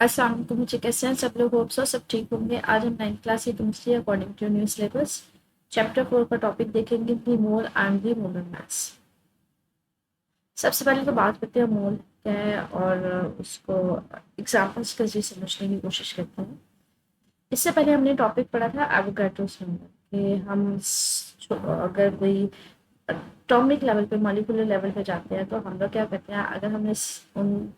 अस्सलाम वालेकुम बच्चे, कैसे हैं सब लोग? होप सो सब ठीक होंगे। आज हम 9th क्लास की chemistry according to new syllabus chapter 4 का टॉपिक देखेंगे, दी mole and the molar mass. सबसे पहले तो बात करते हैं मोल क्या है और उसको एग्जाम्पल्स के जरिए समझने की कोशिश करते हैं। इससे पहले हमने टॉपिक पढ़ा था एवोगाड्रोस नंबर कि अगर कोई एटॉमिक लेवल पे मॉलिक्यूलर लेवल पे जाते हैं तो हम लोग क्या करते हैं, अगर हमने उन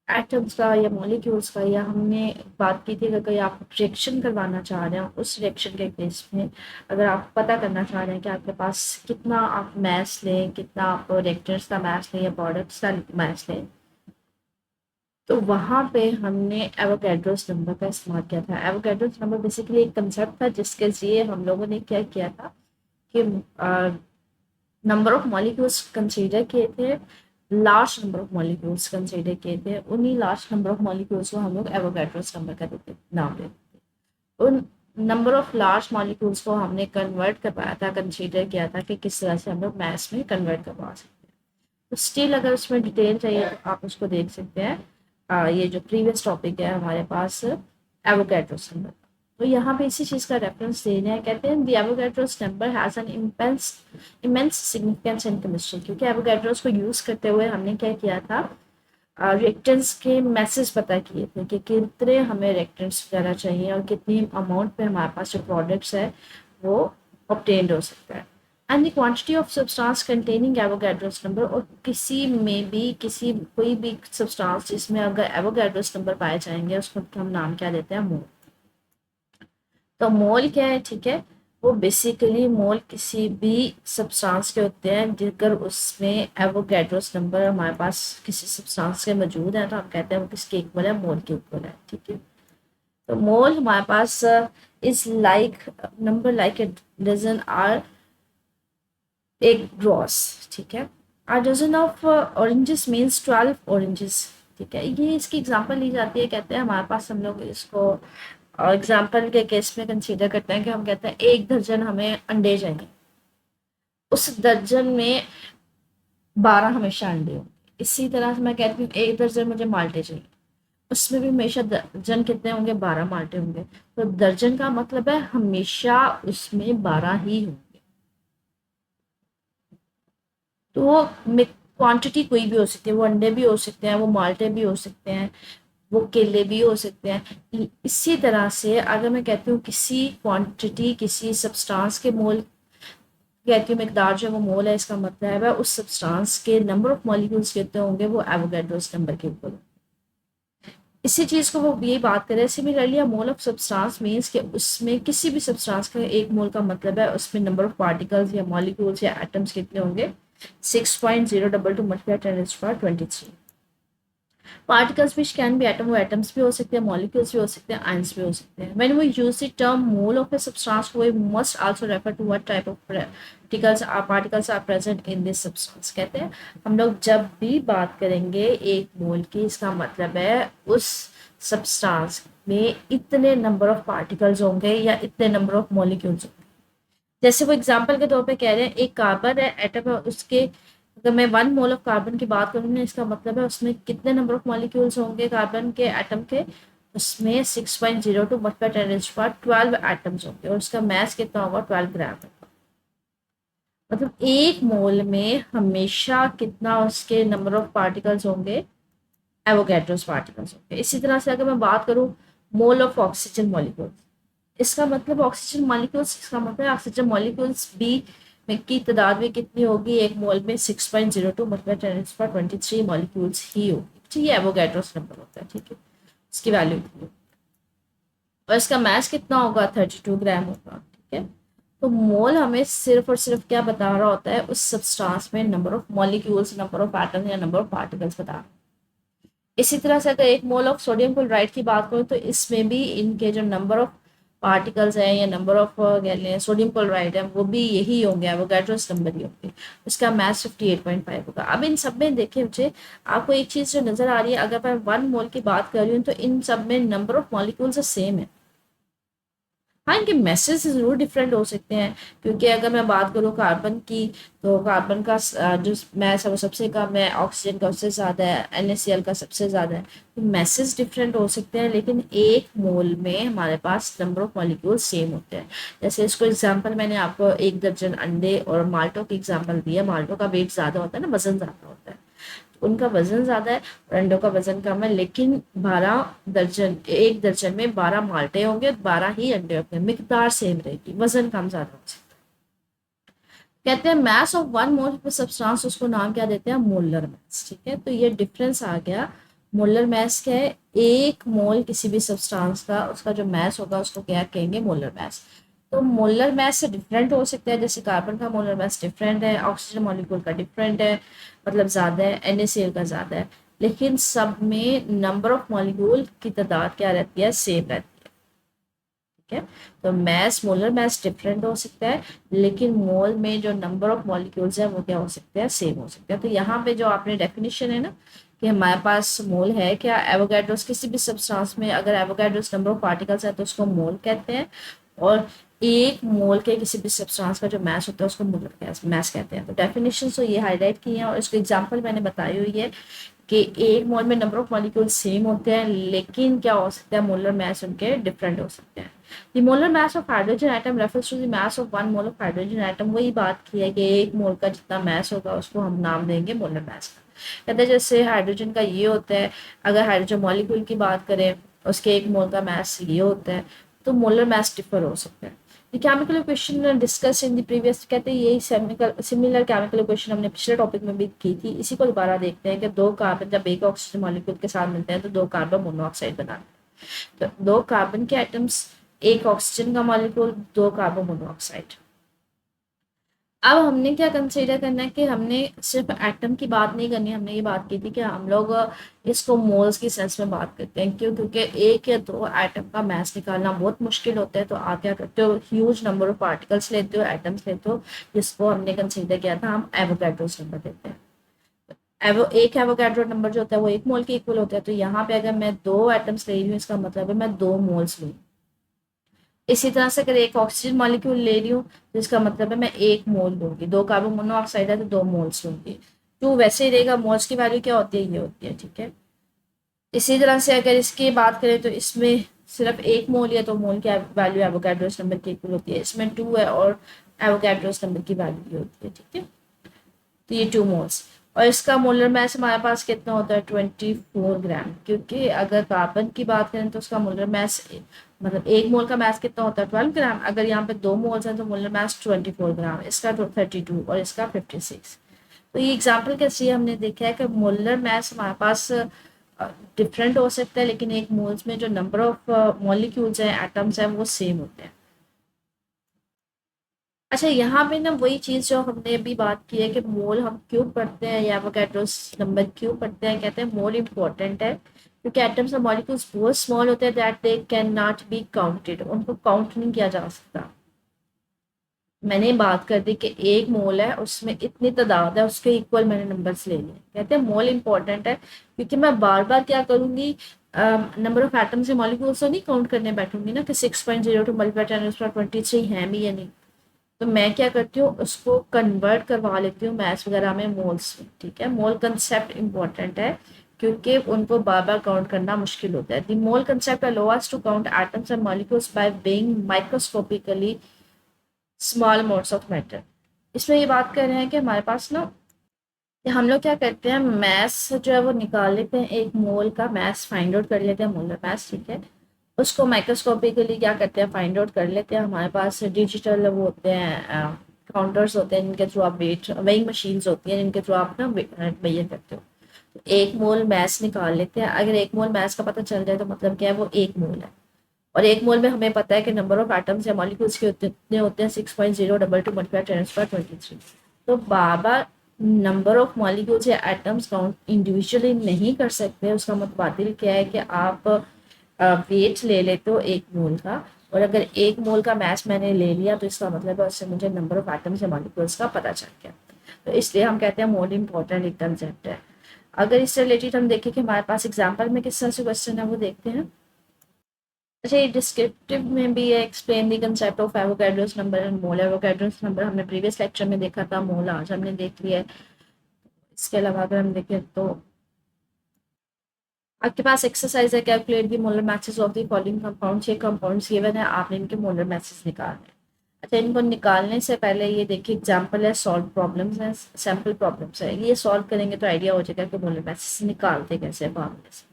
एटम्स का या मॉलिक्यूल्स का, या हमने बात की थी अगर कोई आप रिएक्शन करवाना चाह रहे हैं, उस रिएक्शन के केस में अगर आप पता करना चाह रहे हैं कि आपके पास कितना आप मैस लें, कितना आप रिएक्टर्स का मैस लें या प्रोडक्ट्स का मैस लें, तो वहाँ पे हमने एवोगैड्रोस नंबर का इस्तेमाल किया था। एवोगैड्रोस नंबर बेसिकली एक कंसेप्ट था जिसके जरिए हम लोगों ने क्या किया था कि नंबर ऑफ मॉलिक्यूल्स कंसीडर किए थे, large number of molecules consider किए थे। उन्हीं लार्ज नंबर ऑफ मॉलिक्यूल्स को हम लोग एवोगैड्रोस नंबर का नाम देते थे। उन नंबर ऑफ लार्ज मॉलिक्यूल्स को हमने कन्वर्ट करवाया था, कंसीडर किया था कि किस तरह से हम लोग मैथ्स में कन्वर्ट करवा सकते हैं। तो स्टिल अगर उसमें डिटेल चाहिए तो आप उसको देख सकते हैं। ये जो प्रीवियस टॉपिक है हमारे पास एवोगैड्रोस नंबर, तो यहाँ पे इसी चीज़ का रेफरेंस दे रहे हैं। कहते हैं the Avogadro's number has an immense significance in chemistry, क्योंकि एवोगैड्रोस को यूज़ करते हुए हमने क्या किया था, रिएक्टेंट्स के मैसेज पता किए थे कि कितने हमें रिएक्टेंट्स वगैरह चाहिए और कितनी अमाउंट पे हमारे पास जो प्रोडक्ट्स है वो ऑब्टेन्ड हो सकता है। And the quantity of substance containing Avogadro's number, और किसी में भी किसी कोई भी सब्सटेंस जिसमें अगर एवोगैड्रोस नंबर पाए जाएंगे उसको हम नाम क्या देते हैं, मोल। तो मोल क्या है, ठीक है, वो बेसिकली मोल किसी भी सब्सटेंस के होते हैं जिसकर उसमें एवोगैड्रोस नंबर हमारे पास किसी सब्सटेंस के मौजूद है तो हम कहते हैं वो किसके इक्वल है, मोल के इक्वल है। ठीक है, तो मोल हमारे पास is like number like a dozen or एक ग्रॉस। ठीक है, a dozen of oranges means 12 oranges. ठीक है, ये इसकी एग्जांपल ली जाती है। कहते हैं हमारे पास, हम लोग इसको एग्जाम्पल के केस में कंसीडर करते हैं कि हम कहते हैं 1 दर्जन हमें अंडे चाहिए, उस दर्जन में 12 हमेशा अंडे होंगे। इसी तरह से मैं कहती हूँ 1 दर्जन मुझे माल्टे चाहिए, उसमें भी हमेशा दर्जन कितने होंगे, 12 माल्टे होंगे। तो दर्जन का मतलब है हमेशा उसमें 12 ही होंगे। तो वो क्वांटिटी कोई भी हो सकती है, वो अंडे भी हो सकते हैं, वो माल्टे भी हो सकते हैं, वो केले भी हो सकते हैं। इसी तरह से अगर मैं कहती हूँ किसी क्वांटिटी, किसी सब्सटेंस के मोल, कहती हूँ मिकदार जो वो मोल है, इसका मतलब है उस सब्सटेंस के नंबर ऑफ मॉलिक्यूल्स कितने होंगे, वो एवोगैड्रोस नंबर के ऊपर। इसी चीज़ को वो यही बात करें। Similarly a mole of substance means कि उसमें किसी भी सब्सटेंस का एक मोल का मतलब है उसमें नंबर ऑफ पार्टिकल्स या मॉलिक्यूल्स या एटम्स कितने होंगे, 6.022 multiply 10⁻23। Particles which can be atom, वो एटम्स भी हो सकते हैं, मॉलिक्यूल्स भी हो सकते हैं, आयंस भी हो सकते हैं। When we use the term mole of a substance we must also refer to what type of particles are present in this substance. कहते हैं हम लोग जब भी बात करेंगे एक मोल की, इसका मतलब है उस सब्सटेंस में इतने नंबर ऑफ पार्टिकल्स होंगे या इतने नंबर ऑफ मॉलिक्यूल्स होंगे। जैसे वो एग्जाम्पल के तौर पे कह रहे हैं एक कार्बन है, एटम है, उसके अगर मैं 1 मोल ऑफ कार्बन की बात करूँ ना, इसका मतलब है उसमें कितने नंबर ऑफ मॉलिक्यूल्स होंगे कार्बन के एटम के, उसमें 6.02 मल्टीप्लाई 10⁻12 एटम्स होंगे और उसका मास कितना होगा, 12 ग्राम। मतलब 1 मोल में हमेशा कितना उसके नंबर ऑफ पार्टिकल्स होंगे, एवोगैड्रोस पार्टिकल्स होंगे। इसी तरह से अगर मैं बात करूँ मोल ऑफ ऑक्सीजन मॉलिक्यूल, इसका मतलब ऑक्सीजन मॉलिक्यूल्स, इसका मतलब ऑक्सीजन मॉलिक्यूल्स बी में की तादाद में कितनी होगी, 1 मोल में 6.02 मतलब 10⁻23 मॉलिक्यूल्स ही होगी। ठीक है, एवोगैड्रोस नंबर होता है। ठीक है, इसकी वैल्यू इतनी, और इसका मास कितना होगा, 32 ग्राम होगा। ठीक है, तो मोल हमें सिर्फ और सिर्फ क्या बता रहा होता है, उस सब्सटेंस में number of molecules, number of atoms या नंबर ऑफ पार्टिकल्स बता रहा है। इसी तरह से अगर 1 मोल ऑफ सोडियम क्लोराइड की बात करूँ तो इसमें भी इनके जो नंबर ऑफ पार्टिकल्स हैं या नंबर ऑफ कह लें सोडियम क्लोराइड है, वो भी यही होंगे, एवोगैड्रोस नंबर ही होंगे। उसका मास 58.5 होगा। अब इन सब में देखिए मुझे, आपको एक चीज़ जो नज़र आ रही है, अगर मैं 1 मोल की बात कर रही हूँ तो इन सब में नंबर ऑफ मॉलिक्यूल्स सेम है। हाँ, इनके मैसेज ज़रूर डिफरेंट हो सकते हैं, क्योंकि अगर मैं बात करूँ कार्बन की, तो कार्बन का जो मैस है वो सबसे कम है, ऑक्सीजन का उससे ज़्यादा है, NaCl का सबसे ज़्यादा है। तो मैसेज डिफरेंट हो सकते हैं, लेकिन एक मोल में हमारे पास नंबर ऑफ मॉलिक्यूल सेम होते हैं। जैसे इसको एग्जांपल मैंने आपको 1 दर्जन अंडे और माल्टो की एग्जांपल दिया। माल्टो का वेट ज़्यादा होता है ना, वजन ज़्यादा होता है, उनका वजन ज्यादा है और अंडों का वजन कम है, लेकिन 12 दर्जन, 1 दर्जन में 12 माल्टे होंगे, 12 ही अंडे होंगे, मिकदार सेम रहेगी, वजन कम ज्यादा हो सकता है। कहते हैं mass of one mole substance, उसको नाम क्या देते हैं, मोलर मैस। ठीक है, तो ये डिफरेंस आ गया। मोलर मैस क्या है, एक मोल किसी भी सब्सटेंस का उसका जो मैस होगा उसको क्या कहेंगे, मोलर मैस। तो मोलर मैस से डिफरेंट हो सकता है, जैसे कार्बन का मोलर मैस डिफरेंट है, ऑक्सीजन मॉलिक्यूल का डिफरेंट है, मतलब ज़्यादा है, NaCl का ज़्यादा है, लेकिन सब में नंबर ऑफ मॉलिक्यूल की तादाद क्या रहती है, सेम रहती है। ठीक है, तो मैस, मोलर मैस डिफरेंट हो सकता है, लेकिन मोल में जो नंबर ऑफ मॉलिक्यूल्स है वो क्या हो सकते हैं, सेम हो सकते हैं। तो यहाँ पे जो आपने डेफिनेशन है ना कि हमारे पास मोल है क्या, एवोगैड्रोस, किसी भी सब्सटेंस में अगर एवोगैड्रोस नंबर ऑफ पार्टिकल्स है तो उसको मोल कहते हैं, और एक मोल के किसी भी सब्सटेंस का जो मैस होता है उसको मोलर मैस कहते हैं। तो डेफिनेशन तो ये हाईलाइट की है, और इसको एग्जांपल मैंने बताई हुई है कि एक मोल में नंबर ऑफ मॉलिक्यूल सेम होते हैं, लेकिन क्या हो सकता है, मोलर मास उनके डिफरेंट हो सकते हैं। The molar mass of hydrogen atom refers to the mass of one mole of hydrogen atom. वही बात की है कि एक मोल का जितना मास होगा उसको हम नाम देंगे मोलर मास का। कहते हैं जैसे हाइड्रोजन का ये होता है, अगर हाइड्रोजन मॉलिक्यूल की बात करें, उसके एक मोल का मास ये होता है, तो मोलर मास डिफर हो सकता है। The chemical equation discuss in the previous, कहते हैं यही सिमिलर केमिकल इक्वेशन हमने पिछले टॉपिक में भी की थी, इसी को दोबारा देखते हैं कि दो कार्बन जब एक ऑक्सीजन मॉलिक्यूल के साथ मिलते हैं तो दो कार्बन मोनोऑक्साइड बनाते हैं। तो दो कार्बन के एटम्स, एक ऑक्सीजन का मॉलिक्यूल, दो कार्बन मोनोऑक्साइड। अब हमने क्या कंसीडर करना है कि हमने सिर्फ एटम की बात नहीं करनी, हमने ये बात की थी कि हम लोग इसको मोल्स की सेंस में बात करते हैं। क्यों? क्योंकि एक या दो एटम का मास निकालना बहुत मुश्किल होता है, तो आप क्या करते हो, ह्यूज नंबर ऑफ पार्टिकल्स लेते हो, एटम्स लेते हो, जिसको हमने कंसीडर किया था, हम एवोगैड्रोस नंबर देते हैं। एक एवोगैड्रो नंबर जो होता है वो एक मोल के इक्वल होता है। तो यहाँ पे अगर मैं दो एटम्स ले रही हूँ, इसका मतलब है मैं 2 मोल्स लूँ। इसी तरह से अगर एक ऑक्सीजन मॉलिक्यूल ले रही हूँ तो इसका मतलब है मैं 1 मोल लूंगी, दो कार्बन मोनोऑक्साइड है तो 2 मोल्स लूंगी। टू वैसे ही रहेगा, मोल्स की वैल्यू क्या होती है, ये होती है। ठीक है, इसी तरह से अगर इसकी बात करें तो इसमें सिर्फ 1 मोल है तो मोल की वैल्यू एवोगैड्रोस नंबर की इक्वल होती है, इसमें 2 है और एवोगैड्रोस नंबर की वैल्यू ये होती है। ठीक है, तो ये 2 मोल्स, और इसका मोलर मास हमारे पास कितना होता है, 24 ग्राम। क्योंकि अगर कार्बन की बात करें तो उसका मोलर मास, मतलब 1 मोल का मास कितना होता है, 12 ग्राम। अगर यहाँ पे 2 मोल्स हैं तो मोलर मास 24 ग्राम, इसका 32 और इसका 56। तो ये एग्जाम्पल कैसे हमने देखा है कि मोलर मास हमारे पास डिफरेंट हो सकता है, लेकिन एक मोल्स में जो नंबर ऑफ मॉलिक्यूल्स हैं, एटम्स हैं, वो सेम होते हैं। अच्छा, यहाँ पे ना वही चीज़ जो हमने अभी बात की है कि मोल हम क्यों पढ़ते हैं या एवोगैड्रोस नंबर क्यों पढ़ते हैं, कहते हैं मोल इम्पोर्टेंट है क्योंकि एटम्स और मॉलिक्यूल्स बहुत स्मॉल होते हैं, that they can not be counted, उनको काउंट नहीं किया जा सकता। मैंने बात कर दी कि एक मोल है, उसमें इतनी तादाद है, उसके इक्वल मैंने नंबर्स ले लिए। कहते हैं मोल इम्पोर्टेंट है क्योंकि मैं बार बार क्या करूंगी, नंबर ऑफ एटम्स या मॉलिक्यूल्स तो नहीं काउंट करने बैठूंगी ना कि 6.02 मल्टीप्लाई 10⁻23 है भी या नहीं। तो मैं क्या करती हूँ, उसको कन्वर्ट करवा लेती हूँ मैथ्स वगैरह में मोल्स में। ठीक है, मोल कंसेप्ट इंपॉर्टेंट है क्योंकि उनको बार बार काउंट करना मुश्किल होता है। The mole concept allow us to count atoms and molecules by being microscopically small amounts of matter. इसमें ये बात कर रहे हैं कि हमारे पास ना, कि हम लोग क्या करते हैं, मैथ्स जो है वो निकाल लेते हैं, एक मोल का मैथ्स फाइंड आउट कर लेते हैं, मोलर मैथ्स। ठीक है, उसको माइक्रोस्कोपिकली क्या करते हैं, फाइंड आउट कर लेते हैं। हमारे पास डिजिटल वो होते हैं, काउंटर्स होते हैं जिनके थ्रू आप वेट, वेइंग मशीन्स होती हैं जिनके थ्रू आप ना मेजर करते हो। तो एक मोल मैथ्स निकाल लेते हैं। अगर एक मोल मैथ्स का पता चल जाए तो मतलब क्या है, वो 1 मोल है। और 1 मोल में हमें पता है कि नंबर ऑफ एटम्स या मॉलिक्यूल्स के कितने होते हैं, 6.022 मल्टीप्लाई 10⁻23। तो बार बार नंबर ऑफ मॉलिक्यूल्स या एटम्स काउंट इंडिविजुअली नहीं कर सकते। उसका मुतबादिल क्या है कि आप वेट ले लेते हो 1 मोल का, और अगर 1 मोल का मैस मैंने ले लिया तो इसका मतलब है उससे मुझे नंबर ऑफ एटम्स या मॉलिक्यूल्स का पता चल गया। तो इसलिए हम कहते हैं मोल इम्पोर्टेंट एक कंसेप्ट है। अगर इससे रिलेटेड हम देखें कि हमारे पास एग्जाम्पल में किस तरह से क्वेश्चन है वो देखते हैं। अच्छा, ये डिस्क्रिप्टिव में भी है, explain the concept of Avogadro's number and mole. Avogadro's number हमने प्रीवियस लेक्चर में देखा था, मोल आज हमने देख लिया है। इसके अलावा अगर हम देखें तो आपके पास एक्सरसाइज है, calculate the molar message of the following compounds. ये कंपाउंड्स गिवन है, आपने इनके मोलर मैसेज निकालने हैं। अच्छा, इनको निकालने से पहले ये देखिए एग्जांपल है, सॉल्व प्रॉब्लम्स हैं, सैम्पल प्रॉब्लम्स है, ये सॉल्व करेंगे तो आइडिया हो जाएगा कि मोलर मैसेज निकालते कैसे फॉर्मूले से।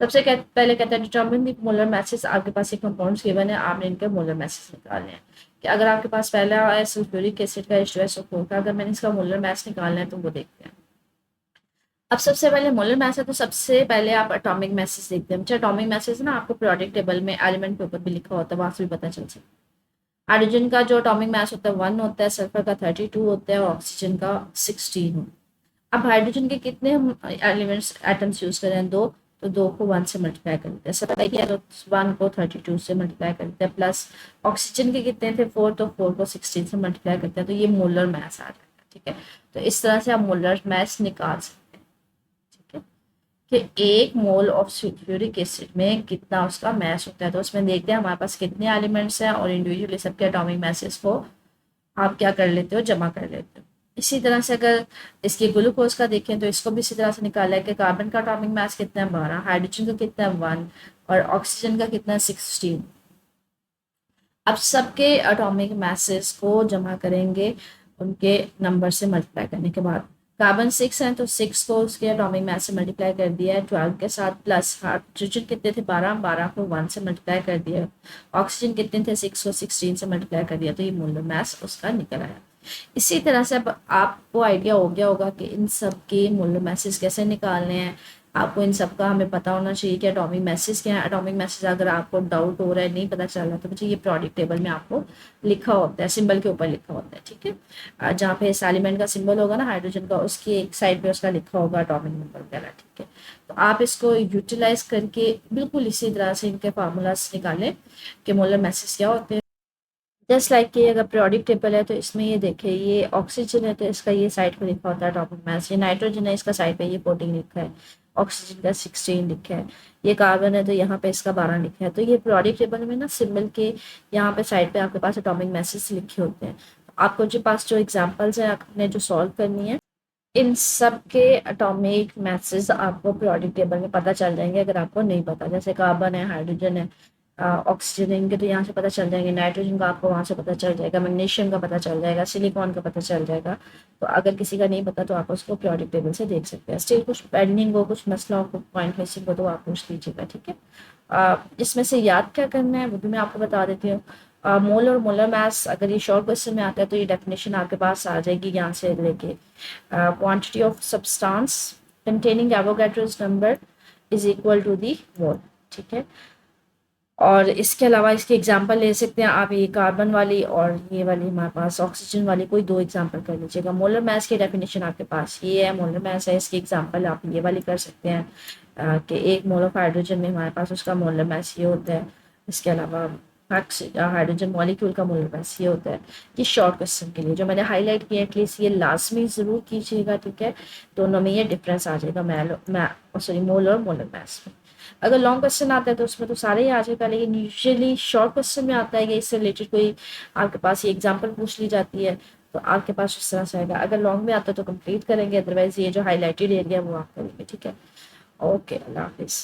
सबसे पहले कहता है डिटर्मिन द मोलर मैसेज। आपके पास ये कंपाउंड्स गिवन है, आपने इनके मोलर मैसेज निकालने हैं। कि अगर आपके पास पहला है सल्फ्यूरिक एसिड का H2SO4 का, अगर मैंने इसका मोलर मैस निकालना है तो वो देखते हैं। अब सबसे पहले मोलर मैस है तो सबसे पहले आप एटॉमिक मैसेज देखते हैं। अच्छा, एटॉमिक मैसेज ना आपको पीरियोडिक टेबल में एलिमेंट के ऊपर भी लिखा होता है, वहां से भी पता चल सकता है। हाइड्रोजन का जो एटॉमिक मास होता है 1 होता है, सल्फर का 32 होता है और ऑक्सीजन का 16 होता है। अब हाइड्रोजन के कितने हम एलिमेंट्स एटम्स यूज करें, दो, तो दो को 1 से मल्टीप्लाई कर देते हैं। सल्फर किया तो 1 को 32 से मल्टीप्लाई कर देते हैं, प्लस ऑक्सीजन के कितने थे 4, तो 4 को 16 से मल्टीप्लाई करते हैं, तो ये मोलर मैस आ जाएगा। ठीक है, तो इस तरह से आप मोलर मैस निकाल सकते हैं। ठीक है, कि एक मोल ऑफ सल्फ्यूरिक एसिड में कितना उसका मैस होता है, तो उसमें देखते हैं हमारे पास कितने एलिमेंट्स हैं और इंडिविजुअली सबके एटॉमिक मैसेज को आप क्या कर लेते हो, जमा कर लेते हो। इसी तरह से अगर इसके ग्लूकोज का देखें तो इसको भी इसी तरह से निकाला है कि कार्बन का एटॉमिक मास कितना है 12, हाइड्रोजन का कितना है 1 और ऑक्सीजन का कितना है 16। अब सबके एटॉमिक मैसेज को जमा करेंगे उनके नंबर से मल्टीप्लाई करने के बाद। कार्बन 6 है तो 6 को उसके एटॉमिक मास से मल्टीप्लाई कर दिया है 12 के साथ, प्लस हाइड्रोजन कितने थे 12, 12 को 1 से मल्टीप्लाई कर दिया, ऑक्सीजन कितने थे 6 को 16 से मल्टीप्लाई कर दिया, तो ये मोलर मास उसका निकल आया। इसी तरह से अब आपको आइडिया हो गया होगा कि इन सब के मोलर मैसेज कैसे निकालने हैं। आपको इन सब का हमें पता होना चाहिए कि एटॉमिक मैसेज क्या है। एटॉमिक मैसेज अगर आपको डाउट हो रहा है, नहीं पता चल रहा, तो मुझे ये प्रोडक्ट टेबल में आपको लिखा होता है, सिंबल के ऊपर लिखा होता है। ठीक है, जहाँ पे इस एलिमेंट का सिंबल होगा ना हाइड्रोजन का, उसकी एक साइड पे उसका लिखा होगा एटॉमिक नंबर वगैरह। ठीक है, तो आप इसको यूटिलाइज करके बिल्कुल इसी तरह से इनके फार्मूलाज निकालें कि मोलर मैसेज क्या होते हैं। जस्ट लाइक कि अगर पीरियोडिक टेबल है तो इसमें ये देखें, ये ऑक्सीजन है तो इसका ये साइड पे लिखा होता है एटॉमिक मास, ये नाइट्रोजन है इसका साइड पे ये 14 लिखा है, ऑक्सीजन का 16 लिखा है, ये कार्बन है तो यहाँ पे इसका 12 लिखा है। तो ये पीरियोडिक टेबल में ना सिंबल के यहाँ पे साइड पे आपके पास एटॉमिक मैसेज लिखे होते हैं। आपको जो पास जो एग्जाम्पल्स हैं आपने जो सॉल्व करनी है, इन सब के एटॉमिक मैसेज आपको पीरियोडिक टेबल में पता चल जाएंगे। अगर आपको नहीं पता, जैसे कार्बन है, हाइड्रोजन है, ऑक्सीजन है, इनके तो यहाँ से पता चल जाएंगे, नाइट्रोजन का आपको वहाँ से पता चल जाएगा, मैग्नीशियम का पता चल जाएगा, सिलिकॉन का पता चल जाएगा। तो अगर किसी का नहीं पता तो आप उसको पीरियोडिक टेबल से देख सकते हैं। स्टिल कुछ पेंडिंग हो, कुछ मसला हो, कुछ पॉइंट मिसिंग हो तो आप पूछ लीजिएगा। ठीक है, इसमें से याद क्या करना है वो भी मैं आपको बता देती हूँ। मोल और मोलर मास अगर ये शॉर्ट क्वेश्चन में आता है तो ये डेफिनेशन आपके पास आ जाएगी यहाँ से लेके। Quantity of substance containing Avogadro's number is equal to the mole. ठीक है, और इसके अलावा इसके एग्जांपल ले सकते हैं आप, ये कार्बन वाली और ये वाली हमारे पास ऑक्सीजन वाली, कोई दो एग्जांपल कर लीजिएगा। मोलर मास की डेफिनेशन आपके पास ये है, मोलर मास है, इसकी एग्जांपल आप ये वाली कर सकते हैं कि एक मोल ऑफ हाइड्रोजन में हमारे पास उसका मोलर मास ये होता है। इसके अलावा हाइड्रोजन मॉलिक्यूल का मोलर मास ये होता है। ये शॉर्ट क्वेश्चन के लिए जो मैंने हाईलाइट किया, एटलीस्ट ये लाजमी ज़रूर कीजिएगा। ठीक है, दोनों में ये डिफरेंस आ जाएगा मोल और मोलर मास में। अगर लॉन्ग क्वेश्चन आता है तो उसमें तो सारे ही आ जाएगा, लेकिन यूजुअली शॉर्ट क्वेश्चन में आता है कि इससे रिलेटेड कोई आपके पास ये एग्जांपल पूछ ली जाती है तो आपके पास उस तरह से आएगा। अगर लॉन्ग में आता है तो कंप्लीट करेंगे, अदरवाइज ये जो हाईलाइटेड एरिया है वो आप करेंगे। ठीक है, ओके, अल्लाह हाफिज़।